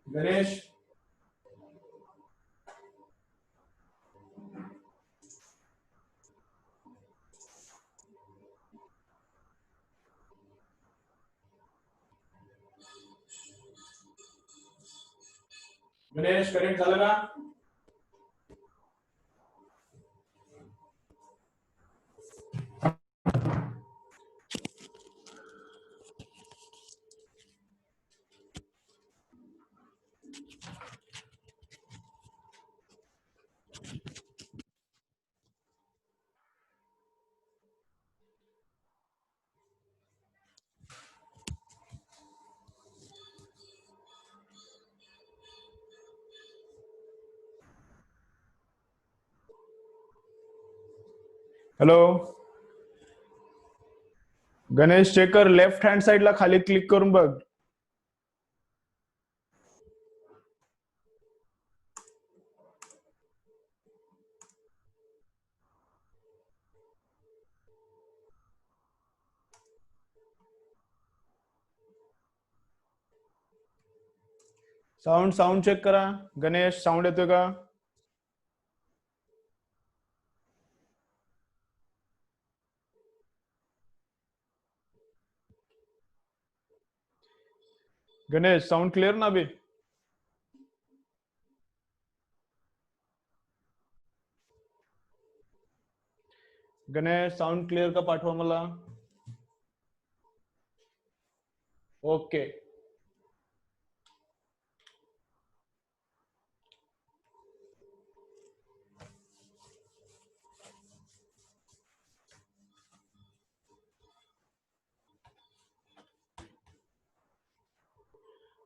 Ganesh, Ganesh connect झालं का? Hello Ganesh, check कर, लेफ्ट हँड साइडला खाली क्लिक करून बघ. साऊंड चेक करा. गणेश, साऊंड येतोय का? गणेश, साउंड क्लियर ना अभी? गणेश, साउंड क्लियर का पाठवा मला. ओके.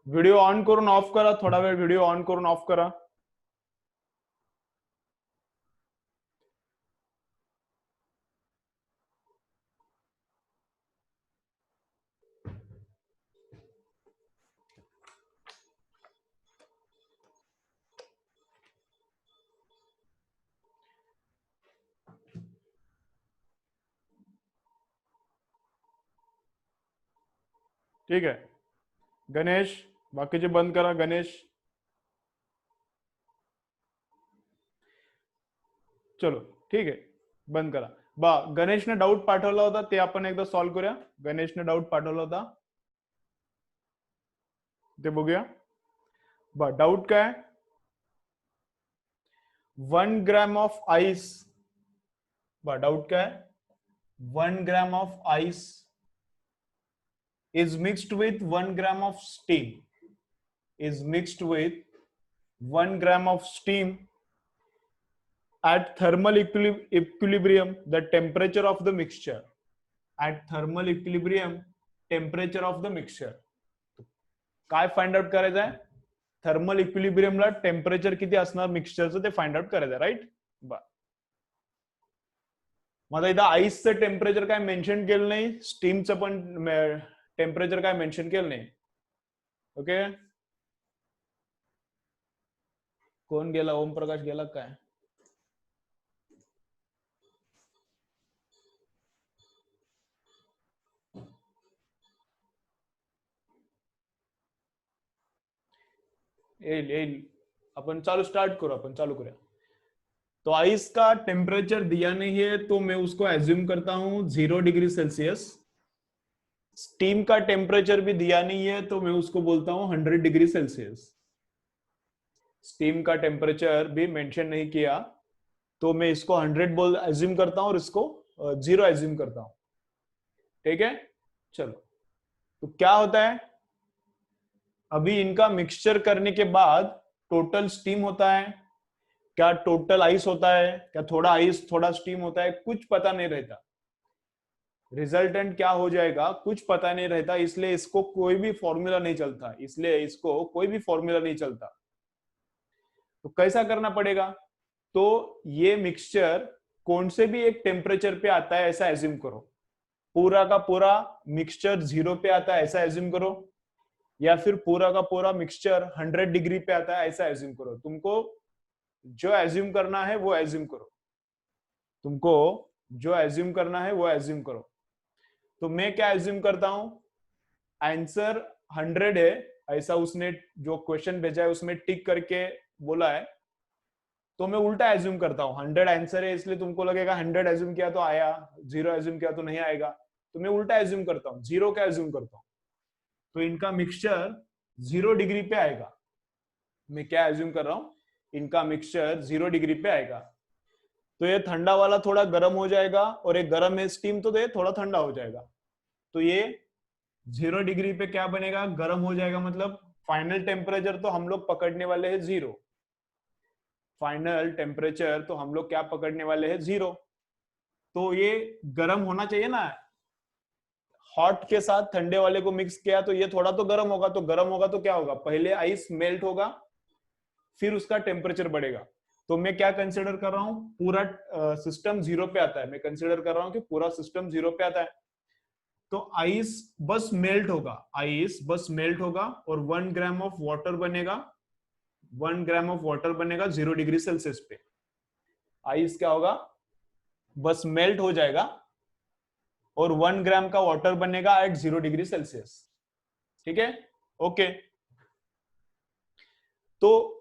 व्हिडिओ ऑन करून ऑफ करा. थोडा वेळ व्हिडिओ ऑन करून ऑफ करा. ठीक आहे गणेश, बाकीचे बंद करा. गणेश, चलो ठीक आहे, बंद करा. गणेशने डाऊट पाठवला होता, ते आपण एकदा सॉल्व्ह करूया. गणेशने डाऊट पाठवला होता, ते बघूया. डाऊट काय? 1 ग्रॅम ऑफ आईस. डाऊट काय? 1 gram of ice is mixed with 1 gram of steam, is mixed with 1 gram of steam at thermal equilibrium, the temperature of the mixture, at thermal equilibrium temperature of the mixture. काय find out करायचं आहे? Thermal इक्विलिब्रियमला temperature किती असणार मिक्सचरचं ते find out करायचं, right? माझा इथं आईसचं temperature काय मेन्शन केलं नाही, स्टीमचं पण टेम्परेचर काय मेन्शन केलं नाही. ओके, कोण गेला? ओम प्रकाश गेला काय? येईल. अपन चालू स्टार्ट करो, अपन चालू करें. तो आइस का टेम्परेचर दिया नहीं है तो मैं उसको एज्यूम करता हूं 0 डिग्री सेल्सियस. स्टीम का टेम्परेचर भी दिया नहीं है तो मैं उसको बोलता हूं 100 डिग्री सेल्सियस. स्टीम का टेम्परेचर भी मेंशन नहीं किया तो मैं इसको 100 बोल एज्यूम करता हूं और इसको 0 एज्यूम करता हूं. ठीक है, चलो. तो क्या होता है, अभी इनका मिक्सचर करने के बाद टोटल स्टीम होता है क्या, टोटल आइस होता है क्या, थोड़ा आइस थोड़ा स्टीम होता है, कुछ पता नहीं रहता. रिजल्टेंट क्या हो जाएगा कुछ पता नहीं रहता, इसलिए इसको कोई भी फॉर्मूला नहीं चलता. तो कैसा करना पड़ेगा? तो ये मिक्सचर कौन से भी एक टेम्परेचर पे आता है ऐसा एज्यूम करो. पूरा का पूरा मिक्सचर 0 पे आता है ऐसा एज्यूम करो, या फिर पूरा का पूरा मिक्सचर 100 डिग्री पे आता है ऐसा एज्यूम करो. तुमको जो एज्यूम करना है वो एज्यूम करो. तो मैं क्या एज्यूम करता हूं, आंसर 100 है, ऐसा उसने जो क्वेश्चन भेजा है उसमें टिक करके बोला है, तो मैं उल्टा एज्यूम करता हूँ। 100 आंसर है इसलिए तुमको लगेगा 100 एज्यूम किया तो आया, 0 एज्यूम किया तो नहीं आएगा, तो मैं उल्टा एज्यूम करता हूँ, 0 का एज्यूम करता हूँ। तो इनका मिक्सचर 0 डिग्री पे आएगा। मैं क्या एज्यूम कर रहा हूँ, इनका मिक्सचर 0 डिग्री पे आएगा। तो ये ठंडा वाला थोड़ा गर्म हो जाएगा, और एक गर्म है स्टीम, तो ये थोड़ा ठंडा हो जाएगा। तो ये 0 डिग्री पे क्या बनेगा, गर्म हो जाएगा। मतलब फाइनल टेम्परेचर तो हम लोग पकड़ने वाले हैं 0। फाइनल टेम्परेचर तो हम लोग क्या पकड़ने वाले हैं, 0। तो ये गर्म होना चाहिए ना, हॉट के साथ ठंडे वाले को मिक्स किया तो ये थोड़ा तो गर्म होगा। तो गर्म होगा तो क्या होगा, पहले आइस मेल्ट होगा, फिर उसका टेम्परेचर बढ़ेगा। तो मैं क्या कंसिडर कर रहा हूं, पूरा सिस्टम 0 पे आता है। मैं कंसिडर कर रहा हूं कि पूरा सिस्टम 0 पे आता है। तो आइस बस मेल्ट होगा, आइस बस मेल्ट होगा, और 1 ग्राम ऑफ वाटर बनेगा, 1 ग्राम ऑफ वाटर बनेगा 0 डिग्री सेल्सियस पे। आइस क्या होगा, बस मेल्ट हो जाएगा, और 1 ग्राम का वाटर बनेगा एट 0 डिग्री सेल्सियस। ठीक है, ओके। तो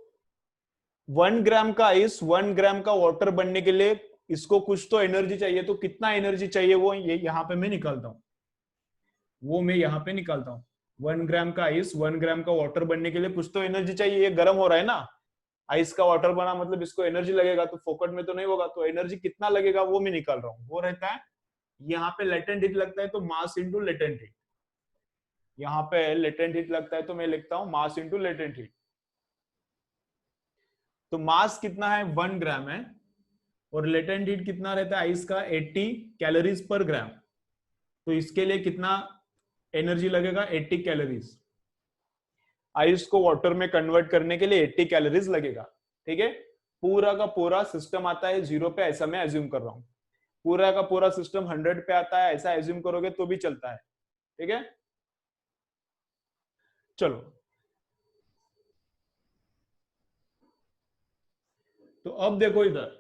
1 ग्राम का आइस, 1 ग्राम का वाटर बनने के लिए इसको कुछ तो एनर्जी चाहिए। तो कितना एनर्जी चाहिए वो ये यहां पे मैं निकालता हूं, वो मैं यहां पे निकालता हूं। 1 ग्राम का आइस, 1 ग्राम का वाटर बनने के लिए कुछ तो एनर्जी चाहिए। ये गर्म हो रहा है ना, आइस का वाटर बना, मतलब इसको एनर्जी लगेगा, तो फोकट में तो नहीं होगा। तो एनर्जी कितना लगेगा वो मैं निकाल रहा हूँ। वो रहता है यहाँ पे लेटेंट हीट लगता है, तो मास इंटू लेटेंट हीट। यहाँ पे लेटेंट हीट लगता है तो मैं लिखता हूँ मास इंटू लेटेंट हीट। तो मास कितना है, 1 ग्राम है, और लेटेंट हीट कितना रहता है आइस का, 80 कैलोरीज पर ग्राम। तो इसके लिए कितना एनर्जी लगेगा, 80 कैलोरीज। आइस को वाटर में कन्वर्ट करने के लिए 80 कैलोरीज लगेगा। ठीक है, पूरा का पूरा सिस्टम आता है 0 पे, ऐसा मैं एज्यूम कर रहा हूं। पूरा का पूरा सिस्टम 100 पे आता है, ऐसा एज्यूम करोगे तो भी चलता है। ठीक है, चलो। तो अब देखो इधर,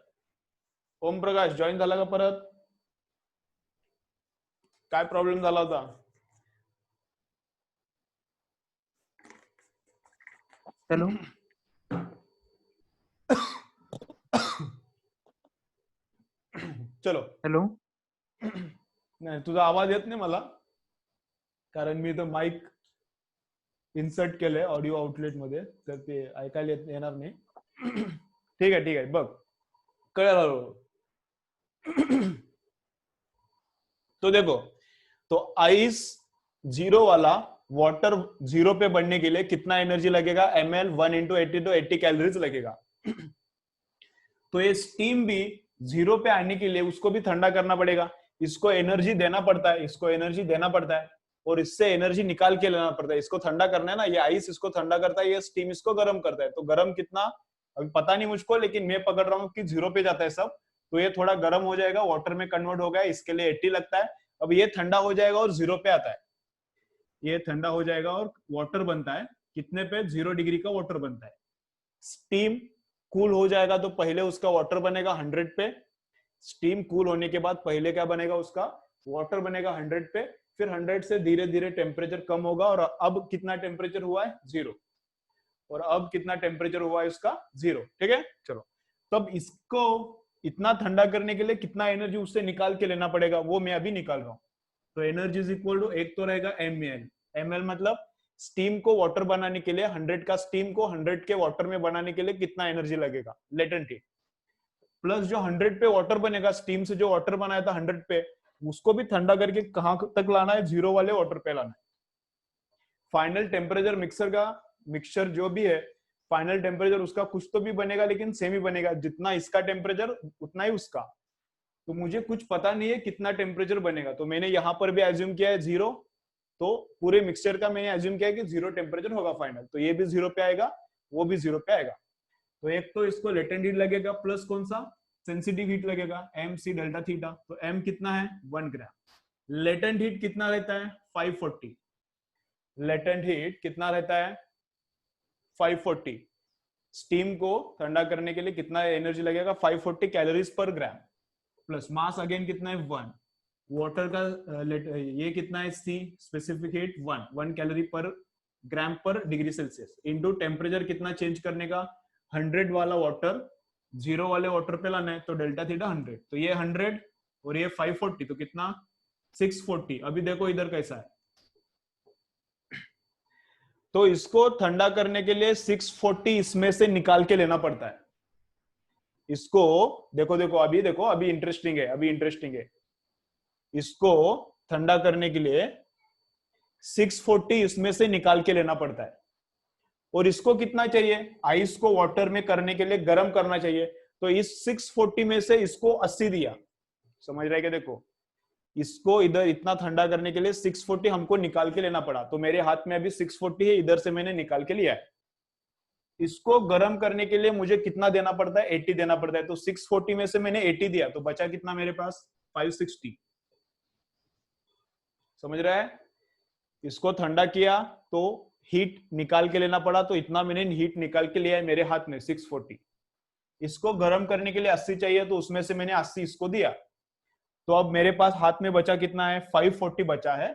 ओम प्रकाश जॉईन झाला का परत, काय प्रॉब्लेम झाला होता? हॅलो चलो, हॅलो नाही तुझा आवाज येत नाही मला, कारण मी इथं माईक इन्सर्ट केलंय ऑडिओ आउटलेट मध्ये, तर ते ऐकायला येणार नाही. ठीक आहे, ठीक आहे, बघ कळलं. तो देखो, तो आइस 0 वाला वाटर 0 पे बढ़ने के लिए कितना एनर्जी लगेगा, ml 1 इंटू 80 तो 80 कैलोरीज लगेगा। तो ये स्टीम भी 0 पे आने के लिए उसको भी ठंडा करना पड़ेगा, इसको एनर्जी देना पड़ता है, इसको एनर्जी देना पड़ता है, और इससे एनर्जी निकाल के लेना पड़ता है। इसको ठंडा करना है ना, ये आइस इसको ठंडा करता है, ये स्टीम इसको गर्म करता है। तो गर्म कितना अभी पता नहीं मुझको, लेकिन मैं पकड़ रहा हूँ कि 0 पे जाता है सब। तो ये थोड़ा गर्म हो जाएगा, वाटर में कन्वर्ट हो गया, इसके लिए 80 लगता है। अब ये ठंडा हो जाएगा और 0 पे आता है, ये ठंडा हो जाएगा और वाटर बनता है कितने पे, 0 डिग्री का वाटर बनता है। स्टीम कूल हो जाएगा तो पहले उसका वाटर बनेगा 100 पे, स्टीम कूल होने के बाद पहले क्या बनेगा, उसका वाटर बनेगा 100 पे, फिर 100 से धीरे धीरे टेम्परेचर कम होगा, और अब कितना टेम्परेचर हुआ है, 0। और अब कितना टेम्परेचर हुआ है उसका, 0। ठीक है, चलो। तब इसको इतना ठंडा करने के लिए कितना एनर्जी उससे निकाल के लेना पड़ेगा, वो मैं अभी निकाल रहा हूं। तो एनर्जी इज इक्वल टू, एक तो रहेगा ml, ml मतलब स्टीम को वाटर बनाने के लिए, 100 का स्टीम को 100 के वाटर में बनाने के लिए कितना एनर्जी लगेगा, लेटेंट हीट, प्लस जो 100 पे वाटर बनेगा, स्टीम से जो वाटर बनाया था 100 पे, उसको भी ठंडा करके कहां तक लाना है, 0 वाले वाटर पे लाना है। फाइनल टेम्परेचर मिक्सर का, मिक्सचर जो भी है, फाइनल टेम्परेचर उसका कुछ तो भी बनेगा, लेकिन सेम ही बनेगा, जितना इसका टेम्परेचर उतना ही उसका। तो मुझे कुछ पता नहीं है कितना टेम्परेचर बनेगा, तो मैंने यहां पर भी एज्यूम किया है 0। तो पूरे मिक्सचर का मैंने एज्यूम किया है कि 0 टेम्परेचर होगा फाइनल, तो ये भी 0 पे आएगा, वो भी 0 पे आएगा। तो एक तो इसको लेटेंट हीट लगेगा, प्लस कौन सा, सेंसिटिव हीट लगेगा, एम सी डेल्टा थीटा। तो एम कितना है, 1 ग्राम। लेटेंट हीट कितना रहता है, 540। लेटेंट हीट कितना रहता है, 540। स्टीम को ठंडा करने के लिए कितना एनर्जी लगेगा, 540 कैलोरीज पर ग्राम, प्लस मास अगेन कितना है, 1। वाटर का ये कितना है, सी स्पेसिफिक हीट 1 कैलोरी पर ग्राम पर डिग्री सेल्सियस इंटू टेम्परेचर कितना चेंज करने का, 100 वाला वाटर 0 वाले वाटर पे लाना है, तो डेल्टा थीटा 100, तो ये 100 और ये 540, तो कितना 640। अभी देखो इधर कैसा है, तो इसको ठंडा करने के लिए 640 इसमें से निकाल के लेना पड़ता है। इसको देखो देखो अभी देखो, अभी इंटरेस्टिंग है, अभी इंटरेस्टिंग है। इसको ठंडा करने के लिए 640 इसमें से निकाल के लेना पड़ता है, और इसको कितना चाहिए, आइस को वाटर में करने के लिए गर्म करना चाहिए, तो इस 640 में से इसको 80 दिया। समझ रहे क्या, देखो इसको इधर इतना ठंडा करने के लिए 640 हमको निकाल के लेना पड़ा, तो मेरे हाथ में अभी 640 है, इधर से मैंने निकाल के लिया है। इसको गर्म करने के लिए मुझे कितना देना पड़ता है, 80 देना पड़ता है, तो 640 में से मैंने 80 दिया, तो बचा कितना मेरे पास 560। समझ रहा है, इसको ठंडा किया तो हीट निकाल के लेना पड़ा, तो इतना मैंने हीट निकाल के लिया है मेरे हाथ में 640। इसको गर्म करने के लिए 80 चाहिए, तो उसमें से मैंने 80 इसको दिया, तो अब मेरे पास हाथ में बचा कितना है, 540 बचा है।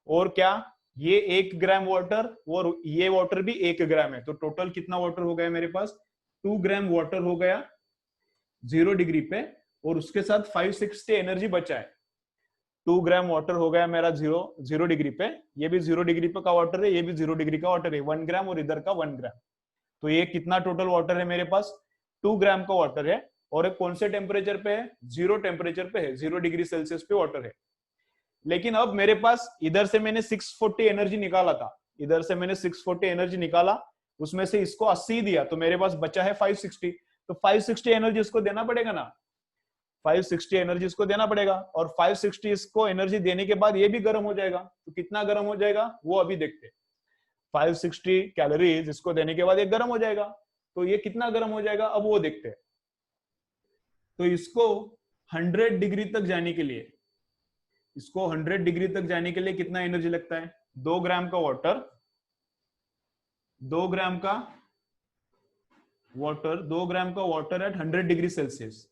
और क्या, ये 1 ग्राम वाटर और ये वाटर भी 1 ग्राम है, तो टोटल कितना वाटर हो गया मेरे पास, 2 ग्राम वाटर हो गया 0 डिग्री पे, और उसके साथ 560 एनर्जी बचा है। 2 ग्राम वाटर हो गया मेरा 0 डिग्री पे, ये भी 0 डिग्री पे का वाटर है, ये भी 0 डिग्री का वाटर है, 1 ग्राम और इधर का 1 ग्राम, तो ये कितना टोटल वाटर है मेरे पास, 2 ग्राम का वाटर है। और एक कौन से टेम्परेचर पे है, 0 टेम्परेचर पे है, 0 डिग्री सेल्सियस पे वाटर है। लेकिन अब मेरे पास इधर से मैंने 640 एनर्जी निकाला था, इधर से मैंने 640 एनर्जी निकाला, उसमें से इसको 80 दिया, तो मेरे पास बचा है 560, तो 560 एनर्जी इसको देना पड़ेगा ना, 560 एनर्जी इसको देना पड़ेगा, और 560 इसको एनर्जी देने के बाद ये भी गर्म हो जाएगा, तो कितना गर्म हो जाएगा वो अभी देखते हैं। 560 कैलोरीज इसको देने के बाद ये गर्म हो जाएगा, तो ये कितना गर्म हो जाएगा अब वो देखते हैं। तो इसको 100 डिग्री तक जाने के लिए, इसको 100 डिग्री तक जाने के लिए कितना एनर्जी लगता है, 2 ग्राम का वाटर, 2 ग्राम का वाटर, 2 ग्राम का water at 100 degree Celsius,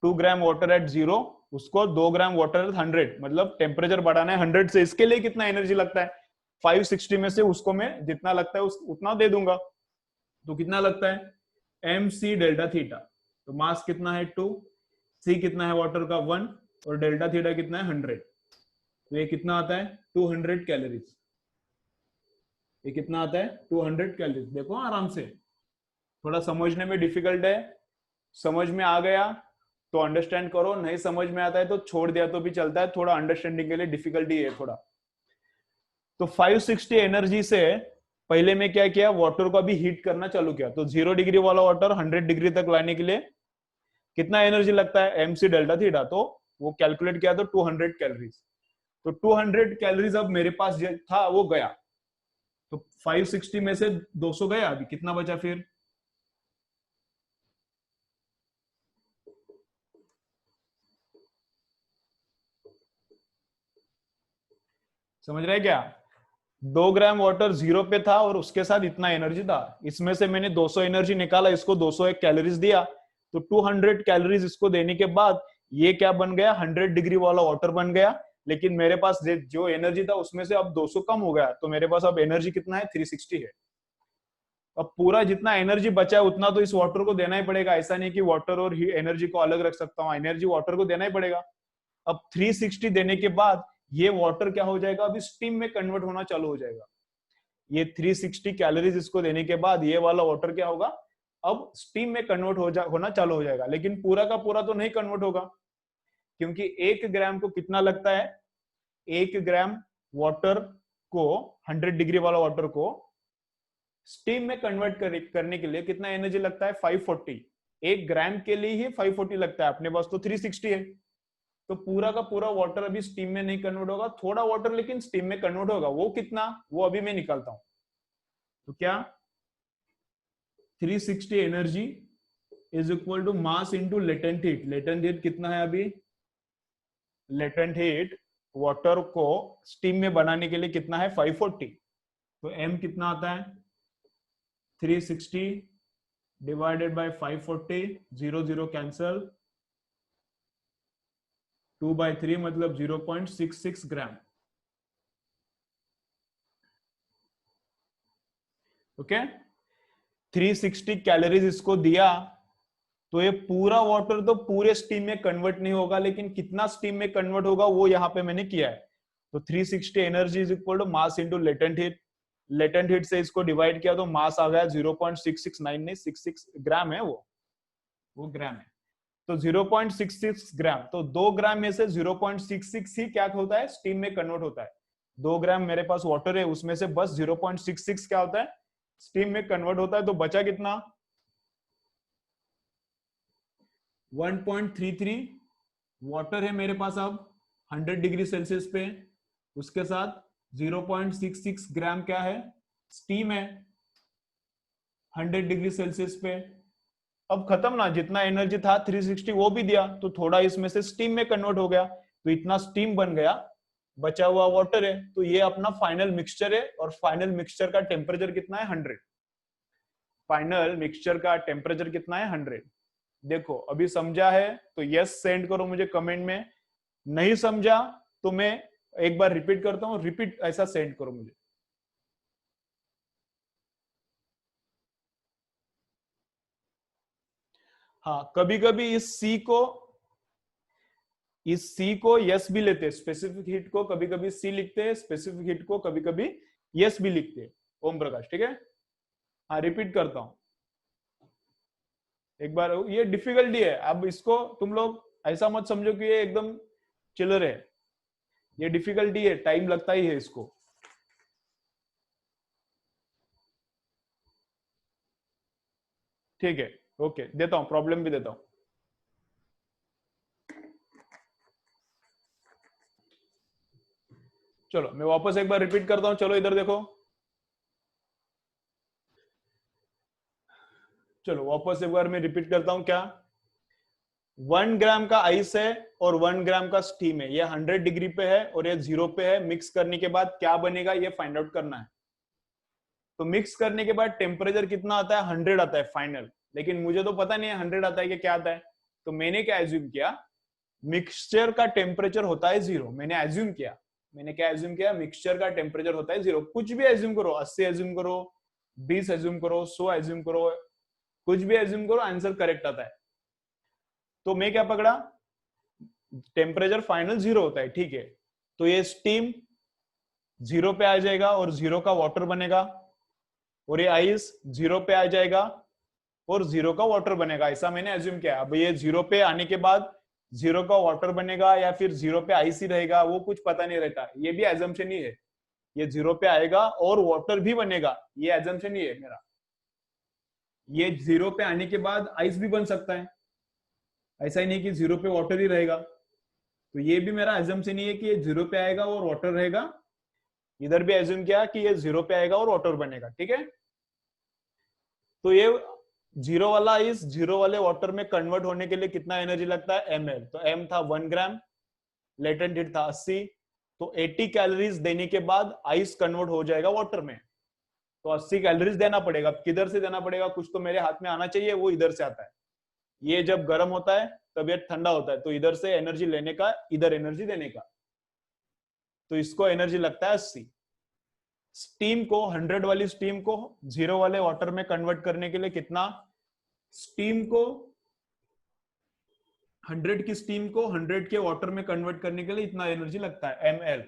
2 gram water at 0, उसको 2 ग्राम वाटर एट 100, मतलब टेम्परेचर बढ़ाना है 100 से, इसके लिए कितना एनर्जी लगता है, 560 में से उसको मैं जितना लगता है उतना दे दूंगा, तो कितना लगता है, mc डेल्टा थीटा, तो मास कितना है 2, c कितना है वाटर का 1, और डेल्टा थीटा कितना है 100, तो ये कितना आता है 200 कैलोरीज, ये कितना आता है 200 कैलोरीज। देखो आराम से, थोड़ा समझने में डिफिकल्ट है, समझ में आ गया तो अंडरस्टैंड करो, नहीं समझ में आता है तो छोड़ दिया तो भी चलता है, थोड़ा अंडरस्टैंडिंग के लिए डिफिकल्टी है थोड़ा। तो 560 एनर्जी से पहले मैं क्या किया, वाटर को अभी हीट करना चालू किया, तो 0 डिग्री वाला वाटर 100 डिग्री तक लाने के लिए कितना एनर्जी लगता है, mc डेल्टा थीटा, तो वो कैलकुलेट किया तो 200 कैलोरीज, तो 200 कैलोरीज अब मेरे पास था वो गया, तो 560 में से 200 गया, अभी कितना बचा फिर, समझ रहे क्या, 2 ग्राम वाटर 0 पे था और उसके साथ इतना एनर्जी था, इसमें से मैंने 200 एनर्जी निकाला, इसको 201 कैलोरीज दिया, तो 200 कैलोरीज इसको देने के बाद ये क्या बन गया, 100 डिग्री वाला वाटर बन गया, लेकिन मेरे पास जो एनर्जी था उसमें से अब 200 कम हो गया, तो मेरे पास अब एनर्जी कितना है 360 है। अब पूरा जितना एनर्जी बचा है उतना तो इस वाटर को देना ही पड़ेगा, ऐसा नहीं कि वाटर और एनर्जी को अलग रख सकता हूँ, एनर्जी वाटर को देना ही पड़ेगा। अब 360 देने के बाद ये वाटर क्या हो जाएगा, अभी स्टीम में कन्वर्ट होना चालू हो जाएगा, ये 360 कैलोरीज इसको देने के बाद ये वाला वाटर क्या होगा, अब स्टीम में कन्वर्ट होना चालू हो जाएगा, लेकिन पूरा का पूरा तो नहीं कन्वर्ट होगा, क्योंकि 1 ग्राम को कितना लगता है, 1 ग्राम वाटर को 100 डिग्री वाला वाटर को स्टीम में कन्वर्ट करने के लिए कितना एनर्जी लगता है, 540, 1 ग्राम के लिए ही 540 लगता है, अपने पास तो 360 है, तो पूरा का पूरा वाटर अभी स्टीम में नहीं कन्वर्ट होगा, थोड़ा वाटर लेकिन स्टीम में कन्वर्ट होगा, वो कितना, वो अभी मैं निकालता हूं, तो क्या 360 energy is equal to mass into latent heat, latent heat कितना है अभी, लेटेंट हीट वाटर को स्टीम में बनाने के लिए कितना है 540, तो m कितना आता है 360 डिवाइडेड बाय 540, 0 0 कैंसल, 2/3 मतलब 0.66 ग्राम, ओके 360 कैलोरीज इसको दिया, तो ये पूरा वाटर तो पूरे स्टीम में कन्वर्ट नहीं होगा, लेकिन कितना स्टीम में कन्वर्ट होगा वो यहाँ पे मैंने किया है। तो 360 energy is equal to mass into latent heat. Latent heat से इसको डिवाइड किया तो मास आ गया 0.669, नहीं 66 ग्राम है वो ग्राम है। तो 0.66 ग्राम, तो 2 ग्राम में से 0.66 ही क्या होता है, स्टीम में कन्वर्ट होता है। 2 ग्राम मेरे पास वाटर है, उसमें से बस 0.66 क्या होता है, स्टीम में कन्वर्ट होता है। तो बचा कितना, 1.33 वाटर है मेरे पास अब 100 डिग्री सेल्सियस पे, उसके साथ 0.66 ग्राम क्या है, स्टीम है 100 डिग्री सेल्सियस पे। अब खत्म ना, जितना एनर्जी था 360 वो भी दिया, तो थोड़ा इसमें से स्टीम में कन्वर्ट हो गया, तो इतना स्टीम बन गया, बचा हुआ वाटर है। तो ये अपना फाइनल मिक्सचर है, और फाइनल मिक्सचर का टेम्परेचर कितना है, 100। फाइनल मिक्सचर का टेम्परेचर कितना है, 100। देखो अभी समझा है तो यस सेंड करो मुझे कमेंट में, नहीं समझा तो मैं एक बार रिपीट करता हूं, रिपीट ऐसा सेंड करो मुझे। हाँ कभी कभी इस सी को यस भी लेते हैं, स्पेसिफिक हीट को कभी कभी सी लिखते हैं, स्पेसिफिक हीट को कभी कभी यस भी लिखते हैं। ओम प्रकाश, ठीक है। हाँ रिपीट करता हूं एक बार, ये डिफिकल्टी है, अब इसको तुम लोग ऐसा मत समझो कि ये एकदम चिलर है, ये डिफिकल्टी है, टाइम लगता ही है इसको। ठीक है, ओके देता हूं, प्रॉब्लम भी देता हूं। चलो मैं वापस एक बार रिपीट करता हूं, चलो इधर देखो, चलो वापस एक बार मैं रिपीट करता हूं क्या, 1 ग्राम का आइस है और 1 ग्राम का स्टीम है, ये 100 डिग्री पे है और ये 0 पे है। मिक्स करने के बाद क्या बनेगा ये फाइंड आउट करना है। तो मिक्स करने के बाद टेम्परेचर कितना आता है, 100 आता है फाइनल, लेकिन मुझे तो पता नहीं है 100 आता है कि क्या आता है। तो मैंने क्या एज्यूम किया, मिक्सचर का टेम्परेचर होता है 0, मैंने एज्यूम किया, मैंने क्या एज्यूम किया, मिक्सचर का टेम्परेचर होता है 0। कुछ भी एज्यूम करो, 80 एज्यूम करो, 20 एज्यूम करो, 100 एज्यूम करो, कुछ भी एज्यूम करो, आंसर करेक्ट आता है। तो मैं क्या पकड़ा, टेम्परेचर फाइनल 0 होता है, ठीक है। तो ये स्टीम 0 पे आ जाएगा और 0 का वाटर बनेगा, और ये आइस 0 पे आ जाएगा और 0 का वाटर बनेगा, ऐसा मैंने एज्यूम किया। अब ये 0 पे आने के बाद 0 का वाटर बनेगा या फिर 0 पे आइस ही रहेगा, वो कुछ पता नहीं रहता, ये भी एजम्पशन ही है। ये 0 पे आएगा और वाटर भी बनेगा, ये एजम्पशन ही है मेरा। ये 0 पे आने के बाद आइस भी बन सकता है, ऐसा ही नहीं कि 0 पे वाटर ही रहेगा। तो ये भी मेरा एजम्पशन ही है कि ये 0 पे आएगा और वाटर रहेगा। इधर भी एज्यूम किया कि ये 0 पे आएगा और वाटर बनेगा, ठीक है। तो ये 0 वाला इस 0 वाले वाटर में कन्वर्ट होने के लिए कितना एनर्जी लगता है, ml। तो m था 1 ग्राम, लेटेंट हीट था 80, तो 80 कैलोरीज देने के बाद आइस कन्वर्ट हो जाएगा वाटर में। तो 80 कैलोरीज देना पड़ेगा, किधर से देना पड़ेगा, कुछ तो मेरे हाथ में आना चाहिए, वो इधर से आता है। ये जब गर्म होता है तब ये ठंडा होता है, तो इधर से एनर्जी लेने का, इधर एनर्जी देने का, तो इसको एनर्जी लगता है 80। स्टीम को 100 वाली स्टीम को 0 वाले वाटर में कन्वर्ट करने के लिए कितना, स्टीम को 100 की स्टीम को 100 के वाटर में कन्वर्ट करने के लिए इतना एनर्जी लगता है, ml,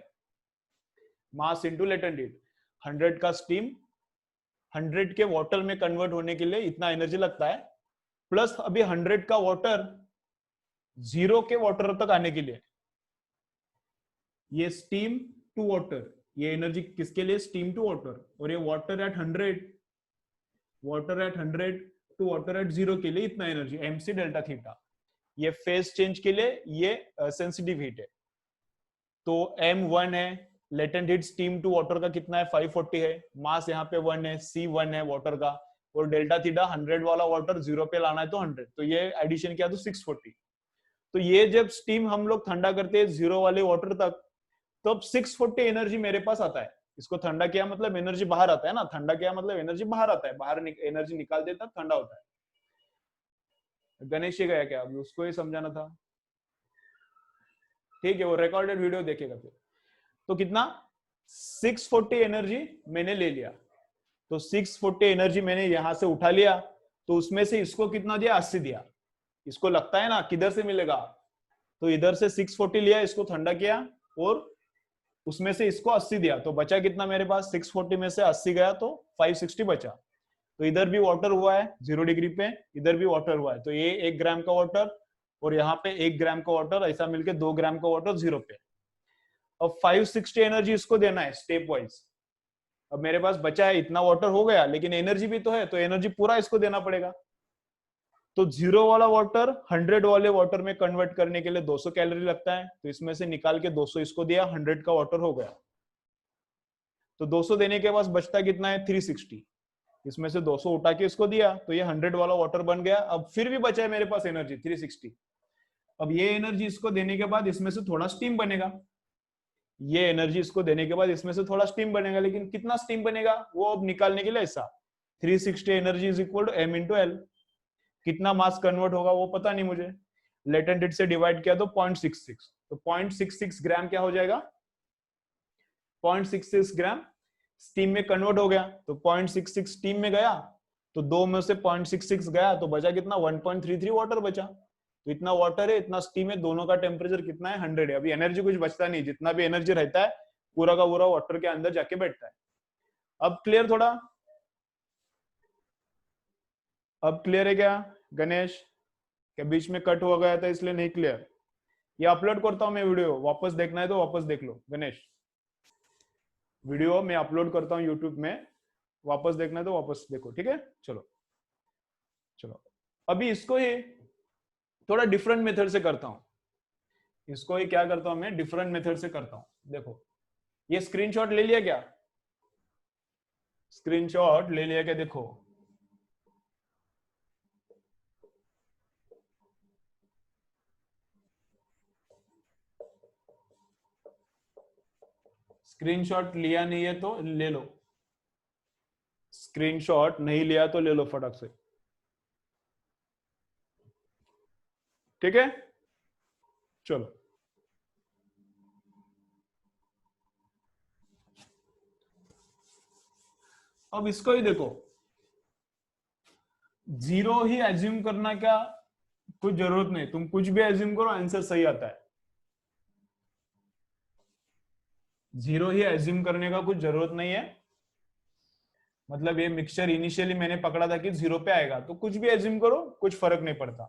मास इंटू लेटेंट हीट। 100 का स्टीम 100 के वाटर में कन्वर्ट होने के लिए इतना एनर्जी लगता है, प्लस अभी 100 का वाटर 0 के वाटर तक आने के लिए, ये स्टीम टू वाटर, ये एनर्जी किसके लिए, स्टीम टू वाटर, और ये water at 100, water at 100 to water at 0 के लिए इतना एनर्जी, mc डेल्टा थीटा। ये फेज चेंज के लिए ये सेंसिटिव हीट है। तो m1 है, latent heat steam to water का कितना है, 540 है, मास यहाँ पे 1 है, c1 है वाटर का, और डेल्टा थीटा 100 वाला वाटर 0 पे लाना है तो 100, तो ये एडिशन किया तो 640। तो ये जब स्टीम हम लोग ठंडा करते हैं 0 वाले वाटर तक, तो अब 640 एनर्जी मेरे पास आता है। इसको ठंडा किया मतलब एनर्जी बाहर आता है ना, ठंडा किया मतलब एनर्जी बाहर आता है, बाहर एनर्जी निकाल देता ठंडा होता है। गणेश ही गया क्या, अभी उसको ही समझाना था, ठीक है, वो रिकॉर्डेड वीडियो देखेगा फिर। तो कितना, 640 एनर्जी मैंने ले लिया, तो 640 एनर्जी मैंने यहां से उठा लिया, तो उसमें से इसको कितना दिया, 80 दिया। इसको लगता है ना किधर से मिलेगा, तो इधर से 640 लिया, इसको ठंडा किया और उसमें से इसको 80 दिया, तो बचा कितना मेरे पास, 640 में से 80 गया तो 560 बचा। तो इधर भी वाटर हुआ है 0 डिग्री पे, इधर भी वाटर हुआ है, तो ये 1 ग्राम का वाटर और यहाँ पे 1 ग्राम का वाटर, ऐसा मिलके 2 ग्राम का वाटर 0 पे। अब 560 एनर्जी इसको देना है स्टेप वाइज। अब मेरे पास बचा है इतना वाटर हो गया, लेकिन एनर्जी भी तो है, तो एनर्जी पूरा इसको देना पड़ेगा। तो 0 वाला वाटर 100 वाले वाटर में कन्वर्ट करने के लिए 200 कैलोरी लगता है, तो इसमें से निकाल के 200 इसको दिया, 100 का वाटर हो गया। तो 200 देने के बाद बचता कितना है, 360। इसमें से 200 उठा के इसको दिया, तो ये 100 वाला वाटर बन गया। अब फिर भी बचा है मेरे पास एनर्जी 360। अब ये एनर्जी इसको देने के बाद इसमें से थोड़ा स्टीम बनेगा, ये एनर्जी इसको देने के बाद इसमें से थोड़ा स्टीम बनेगा, लेकिन कितना स्टीम बनेगा वो अब निकालने के लिए ऐसा 360 energy is equal to m into L. कितना मास कन्वर्ट होगा वो पता नहीं मुझे, लेटेंट हीट से डिवाइड किया तो 0.66, तो 0.66 ग्राम क्या हो जाएगा, 0.66 ग्राम स्टीम में कन्वर्ट हो गया। तो 0.66 स्टीम में गया, तो 2 में से 0.66 गया, तो बचा कितना, 1.33 वाटर बचा। तो इतना वाटर है, इतना स्टीम है, दोनों का टेम्परेचर कितना है, 100 है। अभी एनर्जी कुछ बचता नहीं, जितना भी एनर्जी रहता है पूरा का पूरा वाटर के अंदर जाके बैठता है। अब क्लियर थोड़ा, अब क्लियर है क्या गणेश, क्या बीच में कट हो गया था इसलिए नहीं क्लियर? ये अपलोड करता हूं मैं वीडियो, वापस देखना है तो वापस देख लो गणेश, वीडियो मैं अपलोड करता हूं यूट्यूब में, वापस देखना है तो वापस देखो, ठीक है। चलो चलो, अभी इसको ही थोड़ा डिफरेंट मेथड से करता हूं, इसको ही क्या करता हूं मैं, डिफरेंट मेथड से करता हूं। देखो ये स्क्रीनशॉट ले लिया क्या, स्क्रीनशॉट ले लिया क्या, देखो स्क्रीनशॉट लिया नहीं है तो ले लो, स्क्रीनशॉट नहीं लिया तो ले लो फटाक से, ठीक है। चलो अब इसको ही देखो, जीरो ही एज्यूम करना क्या कुछ जरूरत नहीं, तुम कुछ भी एज्यूम करो आंसर सही आता है। जीरो ही एज्यूम करने का कुछ जरूरत नहीं है, मतलब ये मिक्सचर इनिशियली मैंने पकड़ा था कि 0 पे आएगा, तो कुछ भी एज्यूम करो कुछ फर्क नहीं पड़ता।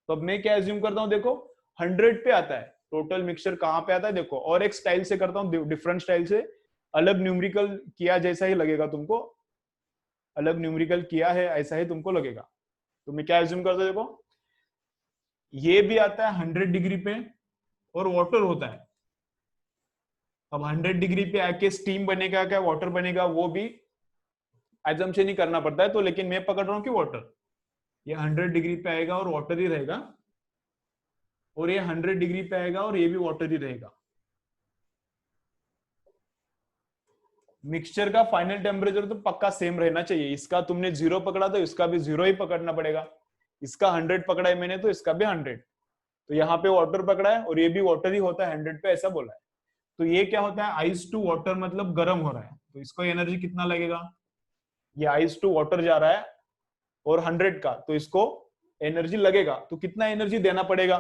तो अब मैं क्या एज्यूम करता हूं, देखो 100 पे आता है टोटल मिक्सचर, कहां पे आता है देखो, और एक स्टाइल से करता हूं, डिफरेंट स्टाइल से, अलग न्यूमेरिकल किया जैसा ही लगेगा तुमको, अलग न्यूमेरिकल किया है ऐसा ही तुमको लगेगा। तो मैं क्या एज्यूम करता हूं, देखो ये भी आता है 100 डिग्री पे और वाटर होता है। अब 100 डिग्री पे आके स्टीम बनेगा क्या वाटर बनेगा, वो भी एजम्पशन ही करना पड़ता है, तो लेकिन मैं पकड़ रहा हूं कि वाटर, ये 100 डिग्री पे आएगा और वाटर ही रहेगा, और ये 100 डिग्री पे आएगा और ये भी वाटर ही रहेगा। मिक्सचर का फाइनल टेम्परेचर तो पक्का सेम रहना चाहिए, इसका तुमने 0 पकड़ा तो इसका भी 0 ही पकड़ना पड़ेगा, इसका 100 पकड़ा है मैंने तो इसका भी 100, तो यहाँ पे वाटर पकड़ा है और ये भी वाटर ही होता है 100 पे, ऐसा बोला है। तो ये क्या होता है, आइस टू वाटर मतलब गर्म हो रहा है, तो इसको एनर्जी कितना लगेगा, ये आइस टू वाटर जा रहा है और 100 का, तो इसको एनर्जी लगेगा, तो कितना एनर्जी देना पड़ेगा,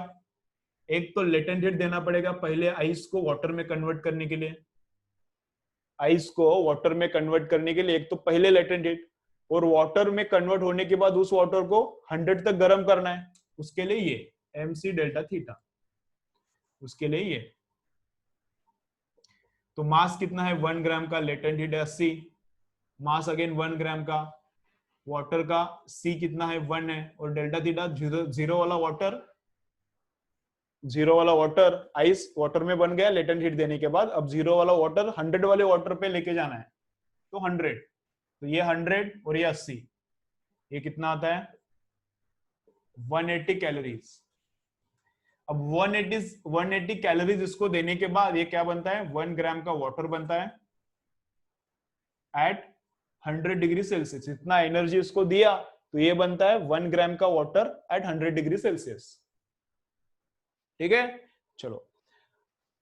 एक तो लेटेंट हीट देना पड़ेगा पहले आइस को वाटर में कन्वर्ट करने के लिए, आइस को वाटर में कन्वर्ट करने के लिए एक तो पहले लेटेंट हीट, और वाटर में कन्वर्ट होने के बाद उस वाटर को 100 तक गर्म करना है, उसके लिए ये mc डेल्टा थीटा, उसके लिए ये। तो मास कितना है 1 ग्राम का, लेटेंट हीट है 80, मास अगेन 1 ग्राम का, वाटर का C कितना है 1 है, और डेल्टा थीटा जीरो वाला वाटर, जीरो वाला वाटर आइस वाटर में बन गया लेटेंट हीट देने के बाद, अब जीरो वाला वाटर 100 वाले वाटर पे लेके जाना है, तो 100, तो ये 100 और ये 80, ये कितना आता है 180 कैलोरीज। अब 180 कैलोरीज इसको देने के बाद ये क्या बनता है, 1 ग्राम का वाटर बनता है एट 100 डिग्री सेल्सियस, इतना एनर्जी इसको दिया तो ये बनता है 1 ग्राम का वाटर एट 100 डिग्री सेल्सियस, ठीक है। चलो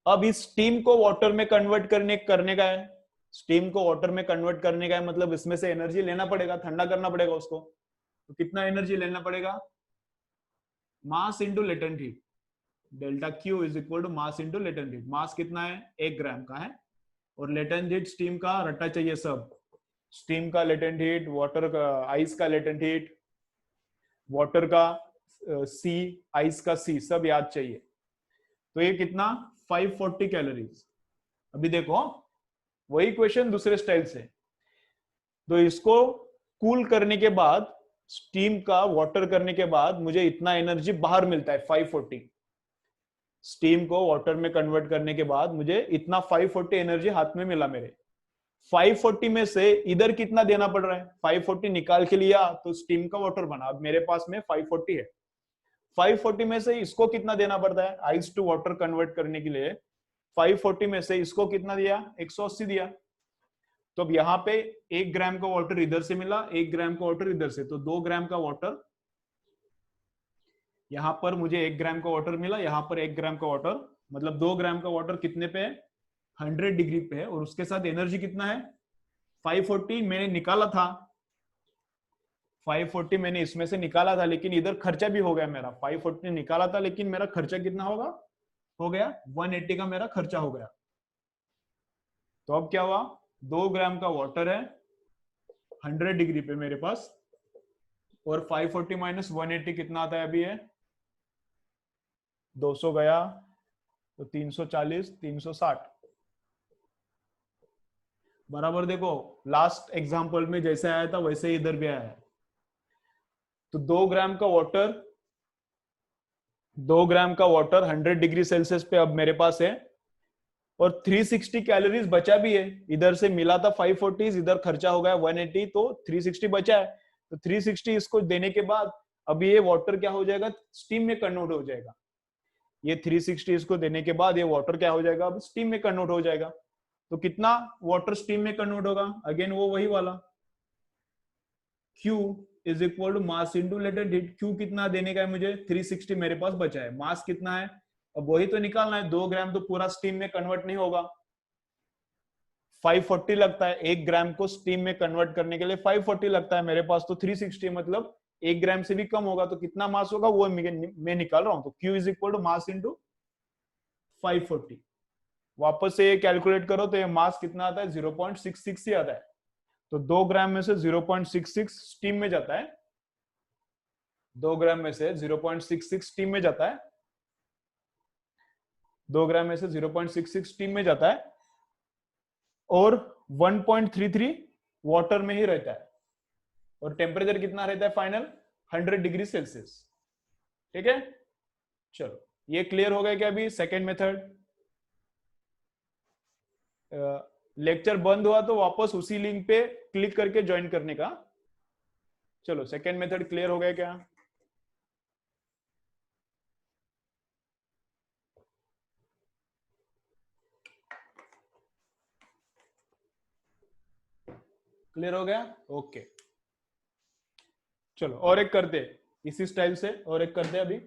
अब इस स्टीम को वाटर में कन्वर्ट करने का है, स्टीम को वाटर में कन्वर्ट करने का है, मतलब इसमें से एनर्जी लेना पड़ेगा, ठंडा करना पड़ेगा उसको। तो कितना एनर्जी लेना पड़ेगा? Mass into latent heat, delta Q is equal to mass into latent heat. Mass कितना है? 1 ग्राम का है, और लेटेंट हीट स्टीम का रट्टा चाहिए सब, स्टीम का लेटेंट हीट, वाटर का, आइस का लेटेंट हीट, वाटर का सी, आइस का सी, सब याद चाहिए। तो ये कितना? 540 कैलोरीज। अभी देखो वही क्वेश्चन दूसरे स्टाइल से। तो इसको कूल करने के बाद, स्टीम का वाटर करने के बाद मुझे इतना एनर्जी बाहर मिलता है 540। स्टीम को वाटर में कन्वर्ट करने के बाद मुझे इतना 540 एनर्जी हाथ में मिला मेरे। 540 में से इधर कितना देना पड़ रहा है? 540 निकाल के लिया तो स्टीम का वाटर बना। अब मेरे पास में 540 है, 540 में से इसको कितना देना पड़ता है आइस टू वाटर कन्वर्ट करने के लिए? 540 में से इसको कितना दिया? 180 दिया। तो अब यहाँ पे 1 ग्राम का वाटर इधर से मिला, 1 ग्राम का वाटर इधर से, तो 2 ग्राम का वाटर, यहां पर मुझे 1 ग्राम का वाटर मिला, यहां पर 1 ग्राम का वाटर, मतलब 2 ग्राम का वाटर कितने पे है? 100 डिग्री पे है। और उसके साथ एनर्जी कितना है? 540 मैंने निकाला था, 540 मैंने इसमें से निकाला था, लेकिन इधर खर्चा भी हो गया मेरा। 540 निकाला था, लेकिन मेरा खर्चा कितना होगा? हो गया 180 का मेरा खर्चा हो गया। तो अब क्या हुआ? 2 ग्राम का वाटर है 100 डिग्री पे मेरे पास, और 540 माइनस 180 कितना आता है? अभी है 200 गया तो 340, 360 बराबर। देखो लास्ट एग्जांपल में जैसे आया था वैसे ही इधर भी आया है। तो 2 ग्राम का वाटर, 2 ग्राम का वाटर 100 डिग्री सेल्सियस पे अब मेरे पास है, और 360 कैलोरीज बचा भी है। इधर से मिला था 540, इधर खर्चा हो गया 180, तो 360 बचा है। तो 360 इसको देने के बाद अब ये वाटर क्या हो जाएगा? स्टीम में कन्वर्ट हो जाएगा। ये 360 इसको देने के बाद ये वाटर क्या हो जाएगा? अब स्टीम में कन्वर्ट हो जाएगा। तो कितना वाटर स्टीम में कन्वर्ट होगा? अगेन वो वही वाला, Q is equal to mass into latent heat. Q कितना देने का है मुझे? 360 मेरे पास बचा है। मास कितना है? अब वही तो निकालना है। 2 ग्राम तो पूरा स्टीम में कन्वर्ट नहीं होगा, 540 लगता है 1 ग्राम को स्टीम में कन्वर्ट करने के लिए, 540 लगता है मेरे पास। तो 360 मतलब 1 ग्राम से भी कम होगा। तो कितना मास होगा वो मैं निकाल रहा हूं। तो Q is equal to mass into 540। वापस से कैलकुलेट करो तो ये मास कितना आता है? 0.66 ही आता है। तो 2 ग्राम में से 0.66 स्टीम में जाता है, 2 ग्राम में से 0.66 स्टीम में जाता है, 2 ग्राम में से 0.66 स्टीम में जाता है, और 1.33 वाटर में ही रहता है। और टेम्परेचर कितना रहता है फाइनल? 100 degree Celsius. ठीक है, चलो ये क्लियर हो गया क्या? अभी सेकेंड मेथड। लेक्चर बंद हुआ तो वापस उसी लिंक पे क्लिक करके ज्वाइन करने का। चलो सेकेंड मेथड क्लियर हो गया क्या? क्लियर हो गया? ओके, चलो और एक करते इसी स्टाइल से, और एक करते अभी।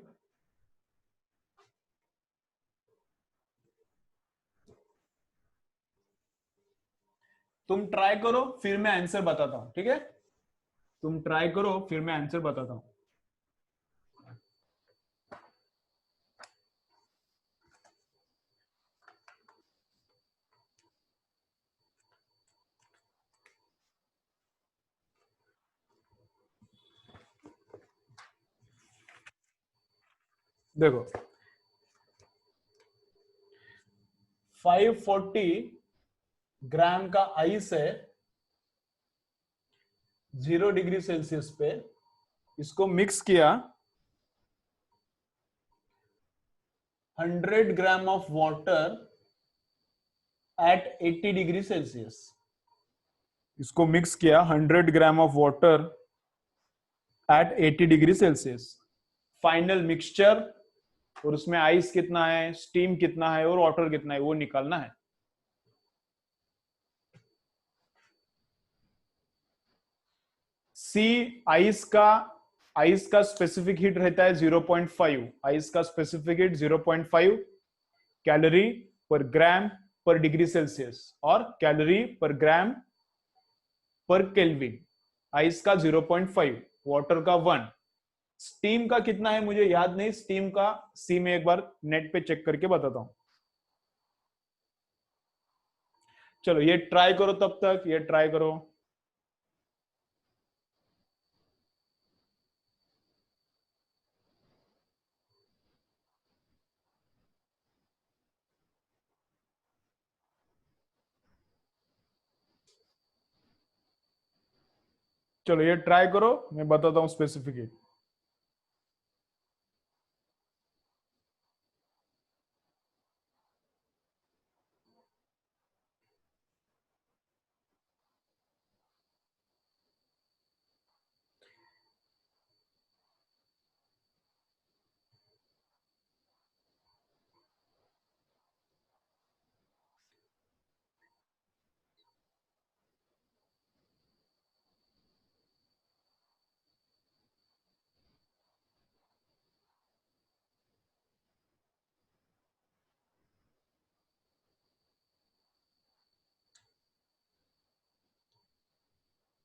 तुम ट्राई करो फिर मैं आंसर बताता हूं, ठीक है? तुम ट्राई करो फिर मैं आंसर बताता हूं। देखो 540 ग्राम का आइस है 0 डिग्री सेल्सियस पे, इसको मिक्स किया 100 gram of water at 80 degree Celsius. इसको मिक्स किया 100 gram of water at 80 degree Celsius. Final mixture, और उसमें आइस कितना है, स्टीम कितना है, और वाटर कितना है वो निकालना है। सी आइस का स्पेसिफिक हीट रहता है 0.5, आइस का स्पेसिफिक हीट 0.5 कैलोरी पर ग्राम पर डिग्री सेल्सियस और कैलोरी पर ग्राम पर केल्विन। आइस का 0.5, वाटर का 1, स्टीम का कितना है मुझे याद नहीं, स्टीम का सी में एक बार नेट पे चेक करके बताता हूं। चलो ये ट्राई करो, तब तक ये ट्राई करो। चलो ये ट्राई करो, मैं बताता हूं स्पेसिफिक।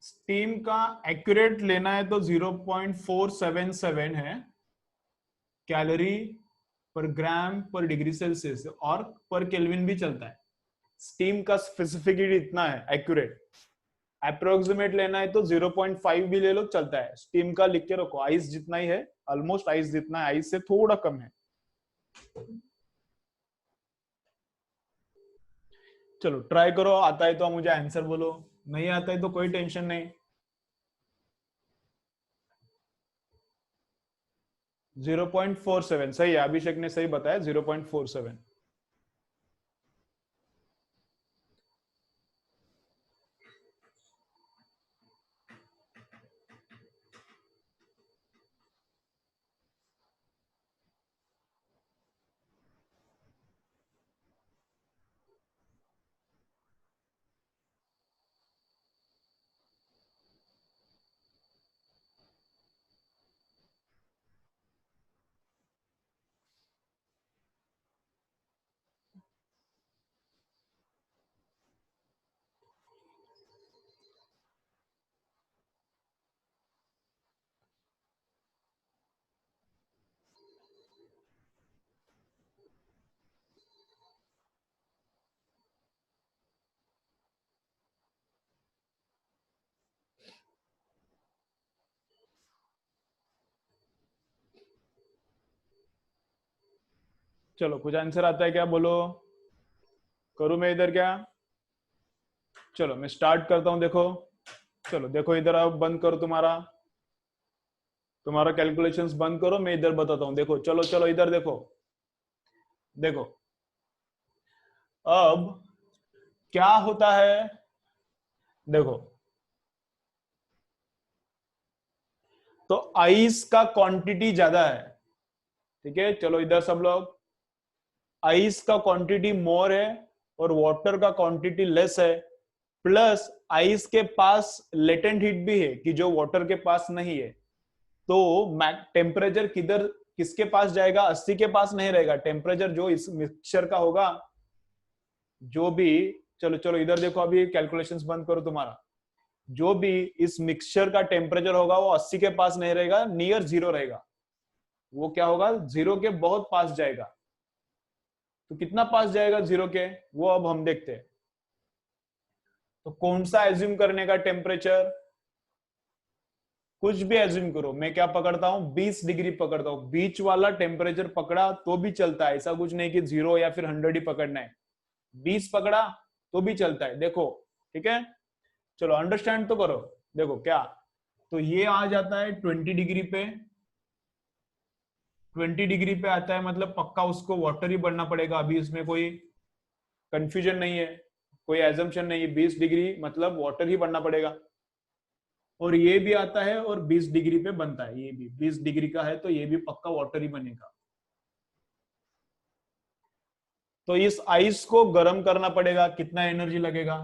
स्टीम का एक्यूरेट लेना है तो 0.477 है कैलोरी पर ग्राम पर डिग्री सेल्सियस, और पर केल्विन भी चलता है। स्टीम का स्पेसिफिसिटी इतना है एक्यूरेट। अप्रोक्सीमेट लेना है तो 0.5 भी ले लो, चलता है। स्टीम का लिख के रखो, आइस जितना ही है, ऑलमोस्ट आइस जितना है, आइस से थोड़ा कम है। चलो ट्राई करो, आता है तो मुझे आंसर बोलो, नहीं आता है तो कोई टेंशन नहीं। 0.47 सही है, अभिषेक ने सही बताया, 0.47। चलो कुछ आंसर आता है क्या, बोलो। करूं मैं इधर क्या? चलो मैं स्टार्ट करता हूं, देखो। चलो देखो इधर आप बंद करो, तुम्हारा तुम्हारा कैलकुलेशंस बंद करो, मैं इधर बताता हूं। देखो चलो चलो इधर देखो। देखो अब क्या होता है, देखो। तो आइस का क्वांटिटी ज्यादा है, ठीक है। चलो इधर सब लोग, आइस का क्वांटिटी मोर है और वाटर का क्वांटिटी लेस है। प्लस आइस के पास लेटेंट हीट भी है कि जो वाटर के पास नहीं है। तो टेम्परेचर किधर किसके पास जाएगा? 80 के पास नहीं रहेगा। टेम्परेचर जो इस मिक्सचर का होगा, जो भी, चलो चलो इधर देखो, अभी कैलकुलेशंस बंद करो तुम्हारा। जो भी इस मिक्सचर का टेम्परेचर होगा वो 80 के पास नहीं रहेगा, नियर जीरो रहेगा। वो क्या होगा, जीरो के बहुत पास जाएगा। तो कितना पास जाएगा जीरो के, वो अब हम देखते हैं। तो कौन सा एज्यूम करने का टेम्परेचर? कुछ भी एज्यूम करो, मैं क्या पकड़ता हूं, 20 डिग्री पकड़ता हूं। बीच वाला टेम्परेचर पकड़ा तो भी चलता है, ऐसा कुछ नहीं कि 0 या फिर 100 ही पकड़ना है। 20 पकड़ा तो भी चलता है, देखो। ठीक है, चलो अंडरस्टैंड तो करो। देखो क्या, तो ये आ जाता है 20 डिग्री पे। 20 डिग्री पे आता है मतलब पक्का उसको वाटर ही बढ़ना पड़ेगा। अभी इसमें कोई कंफ्यूजन नहीं है, कोई एजम्पशन नहीं है। 20 डिग्री मतलब वाटर ही बढ़ना पड़ेगा। और ये भी आता है और 20 डिग्री पे बनता है, ये भी 20 डिग्री का है तो ये भी पक्का वाटर ही बनेगा। तो इस आइस को गर्म करना पड़ेगा, कितना एनर्जी लगेगा?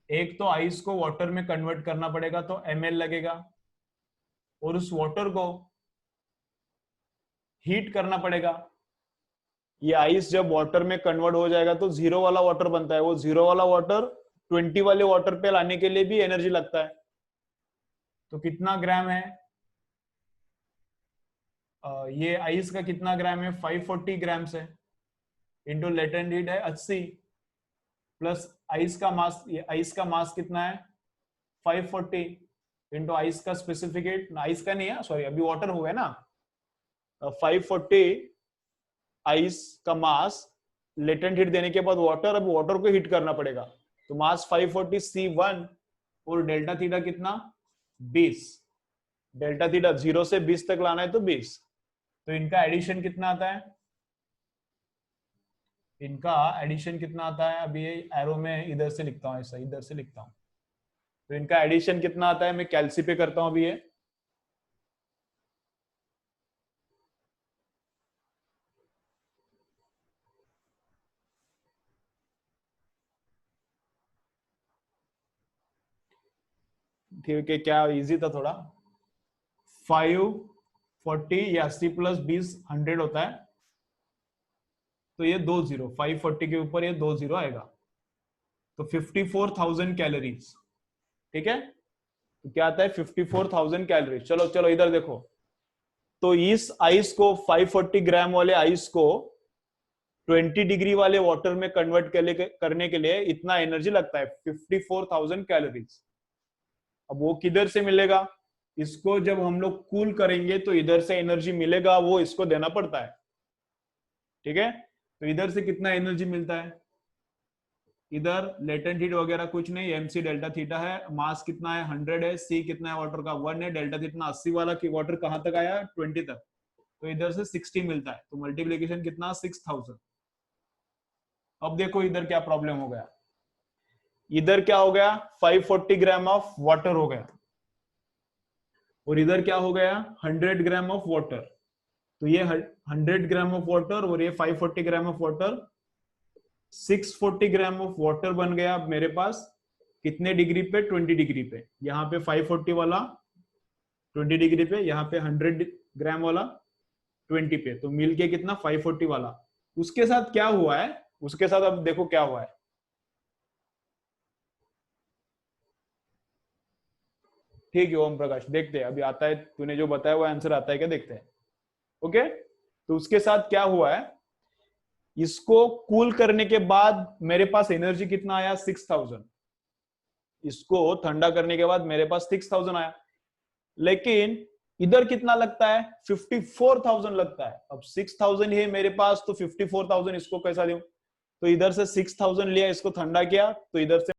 एक तो आइस को वाटर में कन्वर्ट करना पड़ेगा तो ml लगेगा, और उस वाटर को हीट करना पड़ेगा ये आइस जब वाटर में कन्वर्ट हो जाएगा तो 0 वाला वाटर बनता है। वो 0 वाला वाटर 20 वाले वाटर पे लाने के लिए भी एनर्जी लगता है। तो कितना ग्राम है? ये आइस का कितना ग्राम है? 540 ग्राम है। इंटू लेटेंट हीट है 80, प्लस आइस का मास, आइस का मास कितना है? 540 इंटू आइस का स्पेसिफिक हीट, आइस का नहीं है सॉरी, अभी वाटर हो गया ना। 540 आइस का मास, लेटेंट हीट देने के बाद वाटर, अब वाटर को हीट करना पड़ेगा। तो मास 540 C1 और डेल्टा थीटा कितना? 20। डेल्टा थीटा 0 से 20 तक लाना है तो 20। तो इनका एडिशन कितना आता है? इनका एडिशन कितना आता है? अभी एरो में इधर से लिखता हूं, ऐसा इधर से लिखता हूं। तो इनका एडिशन कितना आता है? मैं कैलसी पे करता हूं अभी ये। ठीक है, क्या इजी था थोड़ा। 540 या 80 प्लस 20 100 होता है। तो ये 2 जीरो, 540 के ऊपर ये 2 जीरो आएगा। तो 54,000 कैलोरीज। ठीक है, तो क्या आता है? 54,000 कैलोरीज। चलो चलो इधर देखो। तो इस आइस को 540 ग्राम वाले आइस को 20 डिग्री वाले वाटर में कन्वर्ट करने के लिए इतना एनर्जी लगता है, 54,000 कैलोरीज। अब वो किधर से मिलेगा? इसको जब हम लोग कूल करेंगे तो इधर से एनर्जी मिलेगा, वो इसको देना पड़ता है। ठीक है, तो इधर से कितना एनर्जी मिलता है? इधर लेटेंट हीट वगैरह कुछ नहीं, mc डेल्टा थीटा है। मास कितना है? 100 है। c कितना है? वाटर का 1 है। डेल्टा थीटा 80 वाला कि वाटर कहां तक आया? 20 तक। तो इधर से 60 मिलता है। तो मल्टीप्लीकेशन कितना? 6000। अब देखो इधर क्या प्रॉब्लम हो गया। इधर क्या हो गया? 540 ग्राम ऑफ वाटर हो गया, और इधर क्या हो गया? 100 ग्राम ऑफ वाटर। तो ये 100 ग्राम ऑफ वाटर और ये 540 gram of water, 640 gram of water बन गया अब मेरे पास। कितने डिग्री पे? 20 डिग्री पे। यहाँ पे 540 वाला 20 डिग्री पे, यहाँ पे 100 ग्राम वाला 20 पे। तो मिलके कितना? 540 वाला। उसके साथ क्या हुआ है? उसके साथ अब देखो क्या हुआ है। ठीक है ओम प्रकाश, देखते हैं अभी आता है, तूने जो बताया वो आंसर आता है क्या, देखते हैं। ओके, तो उसके साथ क्या हुआ है? इसको कूल करने के बाद मेरे पास एनर्जी कितना आया? 6000। इसको ठंडा करने के बाद मेरे पास 6000 आया, लेकिन इधर कितना लगता है? 54,000 लगता है। अब 6000 है मेरे पास, तो 54,000 इसको कैसा दूं? तो इधर से 6000 लिया, इसको ठंडा किया, तो इधर से